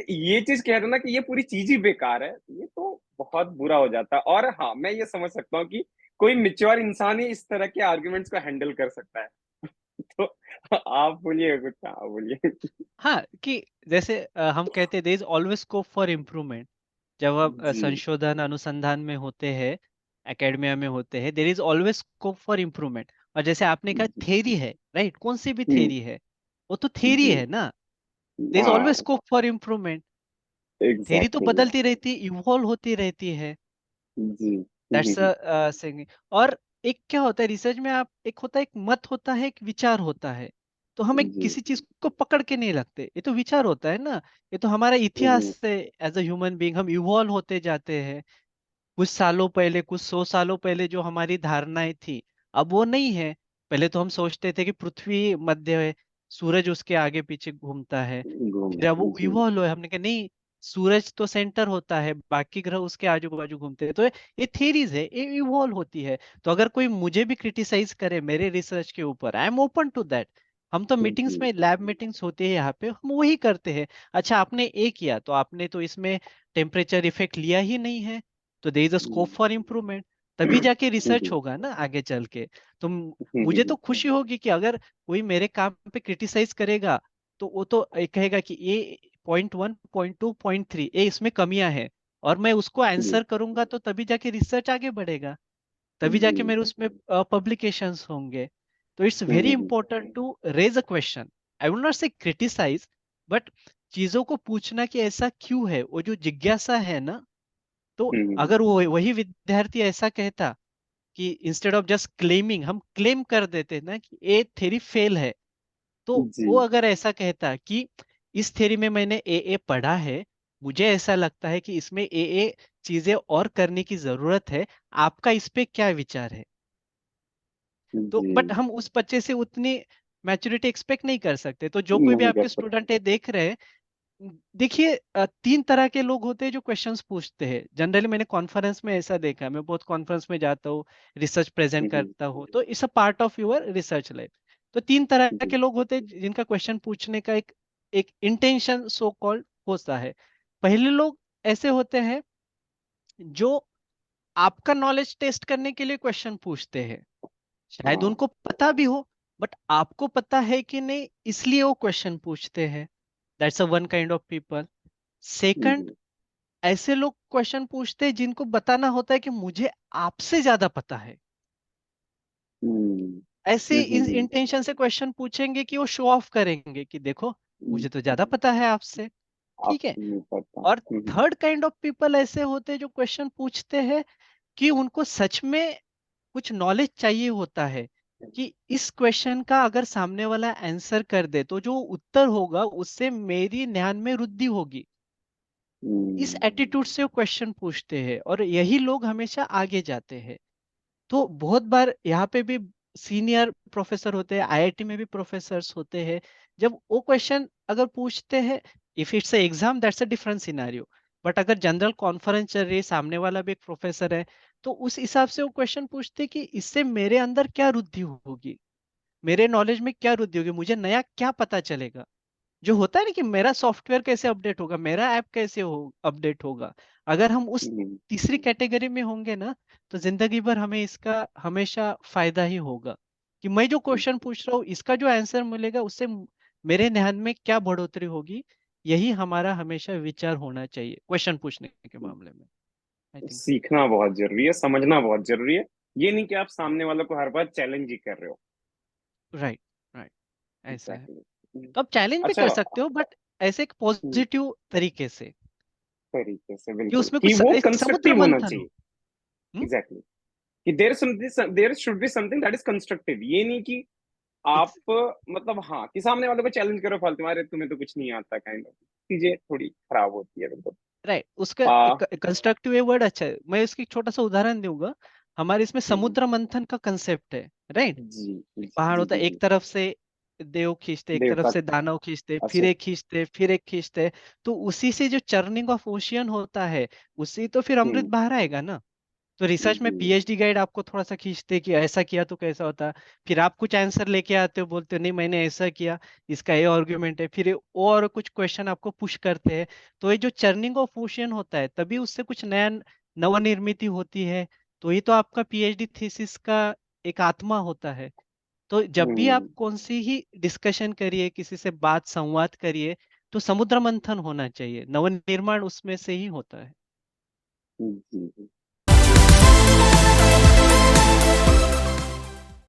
ये चीज कह दो ना कि ये पूरी चीज ही बेकार है, ये तो बहुत बुरा हो जाता है। और हाँ, मैं ये समझ सकता हूँ कि कोई मेच्योर इंसान ही इस तरह के आर्गुमेंट्स को हैंडल कर सकता है। तो आप बोलिए कुछ, हाँ बोलिए। हाँ, कि जैसे हम कहते हैं there is always scope for improvement. जब आप जी संशोधन अनुसंधान में होते हैं, एकेडमिया में होते हैं, there is always scope for improvement. और जैसे आपने कहा जी। थेरी है, राइट, कौन सी भी हम्म। थेरी है, वो तो थेरी जी। है ना। देयर इज ऑलवेज हाँ। Scope for improvement. थेरी तो एग्जैक्टली। बदलती रहती है, इवॉल्व होती रहती है। जी। That's a thing. और एक क्या होता है रिसर्च में, आप एक होता है, एक मत होता है, एक विचार होता है। तो हम एक जी। किसी चीज को पकड़ के नहीं रखते, ये तो विचार होता है ना। ये तो हमारा इतिहास हम्म। से, एज अ ह्यूमन बीइंग हम इवॉल्व होते जाते हैं। कुछ सालों पहले, कुछ 100 सालों पहले जो हमारी धारणाएं थी, अब वो नहीं है। पहले तो हम सोचते थे कि पृथ्वी मध्य है, सूरज उसके आगे पीछे घूमता है। घूम। फिर अब वो जी। इवॉल्व है, हमने कहा नहीं, सूरज तो सेंटर होता है, बाकी ग्रह उसके आजू बाजू घूमते हैं। तो ये थेरीज है, ये इवॉल्व होती है। तो अगर कोई मुझे भी क्रिटिसाइज करे मेरे रिसर्च के ऊपर, I am open to that. हम तो मीटिंग्स जी। में, लैब मीटिंग्स होती है यहाँ पे, हम वही करते हैं। अच्छा, आपने ये किया तो आपने तो इसमें टेम्परेचर इफेक्ट लिया ही नहीं है, तो there is a scope for improvement. तभी जाके रिसर्च हम्म। होगा ना आगे चल के। तो मुझे हम्म। तो खुशी होगी कि अगर कोई मेरे काम पे क्रिटिसाइज करेगा, तो वो तो ये कहेगा कि ये पॉइंट 1, पॉइंट 2, पॉइंट 3, ये इसमें कमियां हैं, और मैं उसको जी। आंसर करूंगा, तो तभी जाके रिसर्च आगे बढ़ेगा, तभी जी। जाके मेरे उसमें पब्लिकेशंस होंगे। तो it's very hmm. Important to raise a question. I will not say criticize, but चीजों को पूछना कि ऐसा क्यों है, वो जो जिज्ञासा है ना। तो हम्म। अगर वो वही विद्यार्थी ऐसा कहता कि इंस्टेड ऑफ जस्ट क्लेमिंग, हम क्लेम कर देते ना कि ये थ्योरी फेल है, तो जी। वो अगर ऐसा कहता कि इस थ्योरी में मैंने ए पढ़ा है, मुझे ऐसा लगता है कि इसमें ए चीजें और करने की जरूरत है, आपका इस पे क्या विचार है। तो जी। बट हम उस बच्चे से उतनी मैच्योरिटी एक्सपेक्ट नहीं कर सकते। तो जो कोई भी नहीं कर आपके सकते। स्टूडेंट है देख रहे हैं, देखिए, 3 तरह के लोग होते हैं जो क्वेश्चंस पूछते हैं जनरली। मैंने कॉन्फ्रेंस में ऐसा देखा है, मैं बहुत कॉन्फ्रेंस में जाता हूँ, रिसर्च प्रेजेंट हम्म। करता हूँ, तो it's a part of your research life. तो 3 तरह जी। के लोग होते हैं जिनका क्वेश्चन पूछने का एक एक इंटेंशन सो कॉल्ड होता है। पहले लोग ऐसे होते हैं जो आपका नॉलेज टेस्ट करने के लिए क्वेश्चन पूछते हैं, शायद हाँ। उनको पता भी हो, बट आपको पता है कि नहीं, इसलिए वो क्वेश्चन पूछते हैं। That's a one kind of people. Second, जी। ऐसे लोग क्वेश्चन पूछते हैं जिनको बताना होता है कि मुझे आपसे ज्यादा पता है। हम्म। ऐसे इस हम्म। इंटेंशन से क्वेश्चन पूछेंगे कि वो शो ऑफ करेंगे कि देखो, मुझे तो ज्यादा हम्म। पता है आपसे। ठीक है। आपको नहीं पता। और थर्ड काइंड ऑफ पीपल ऐसे होते हैं जो क्वेश्चन पूछते हैं कि उनको सच में कुछ नॉलेज चाहिए होता है, कि इस क्वेश्चन का अगर सामने वाला आंसर कर दे तो जो उत्तर होगा उससे मेरी ज्ञान में वृद्धि होगी। इस हम्म। एटीट्यूड से वो क्वेश्चन पूछते हैं, और यही लोग हमेशा आगे जाते हैं। तो बहुत बार यहाँ पे भी सीनियर प्रोफेसर होते हैं, आईआईटी में भी प्रोफेसर्स होते हैं, जब वो क्वेश्चन अगर पूछते हैं, if it's a exam that's a different scenario. But अगर जनरल कॉन्फ्रेंस चल रही है, सामने वाला भी एक प्रोफेसर है, तो उस हिसाब से वो क्वेश्चन पूछते हैं कि इससे मेरे अंदर क्या वृद्धि होगी, मेरे नॉलेज में क्या वृद्धि होगी, मुझे नया क्या पता चलेगा। जो होता है ना कि मेरा सॉफ्टवेयर कैसे अपडेट होगा, मेरा ऐप कैसे हो अपडेट होगा। अगर हम उस हम्म। तीसरी कैटेगरी में होंगे ना, तो जिंदगी भर हमें इसका हमेशा फायदा ही होगा, कि मैं जो क्वेश्चन पूछ रहा हूँ इसका जो आंसर मिलेगा उससे मेरे ध्यान में क्या बढ़ोतरी होगी। यही हमारा हमेशा विचार होना चाहिए क्वेश्चन पूछने के मामले में, आई थिंक। सीखना बहुत जरूरी है, समझना बहुत जरूरी है। ये नहीं कि आप सामने वालों को हर बार चैलेंज ही कर रहे हो। राइट, राइट, ऐसा है। एग्जैक्टली। तो आप चैलेंज भी अच्छा। कर सकते हो, बट ऐसे एक पॉजिटिव तरीके से, तरीके से कि बिल्कुल, उसमें कि कुछ वो एक समुद्र कंस्ट्रक्टिव होना मंथन हो। चाहिए। हम्म? एग्जैक्टली। कि there should be something that is constructive, ये नहीं कि आप मतलब हाँ कि सामने वालों को चैलेंज करो फालतू, अरे तुम्हें तो कुछ नहीं आता, काइंड ऑफ चीजें थोड़ी खराब होती है बिल्कुल। राइट, उसका आ कंस्ट्रक्टिव ये वर्ड अच्छा है। मैं इसकी छोटा सा उदाहरण दूंगा। हमारे इसमें हम्म। समुद्र मंथन का कंसेप्ट है, राइट। जी जी पहाड़ जी होता जी है, जी। एक तरफ से देव खींचते, एक तरफ देवता। से दानव खींचते, फिर असुर। एक खींचते, फिर एक खींचते। तो उसी से जो चर्निंग ऑफ ओशियन होता है, उससे तो फिर अमृत हम्म। बाहर आएगा ना। तो रिसर्च में जी। पीएचडी गाइड आपको थोड़ा सा खींचते कि ऐसा किया तो कैसा होता, फिर आप कुछ आंसर लेके आते हो, बोलते हो नहीं मैंने ऐसा किया, इसका ये आर्गुमेंट है, फिर और कुछ क्वेश्चन आपको पुश करते हैं। तो ये जो चर्निंग ऑफ ओशियन होता है, तभी उससे कुछ नया नवनिर्मित होती है। तो ये तो आपका पीएचडी थीसिस का एक आत्मा होता है। तो जब भी आप हम्म। कौन सी ही डिस्कशन करिए, किसी से बात संवाद करिए, तो समुद्र मंथन होना चाहिए, नवनिर्माण उसमें से ही होता है। जी जी।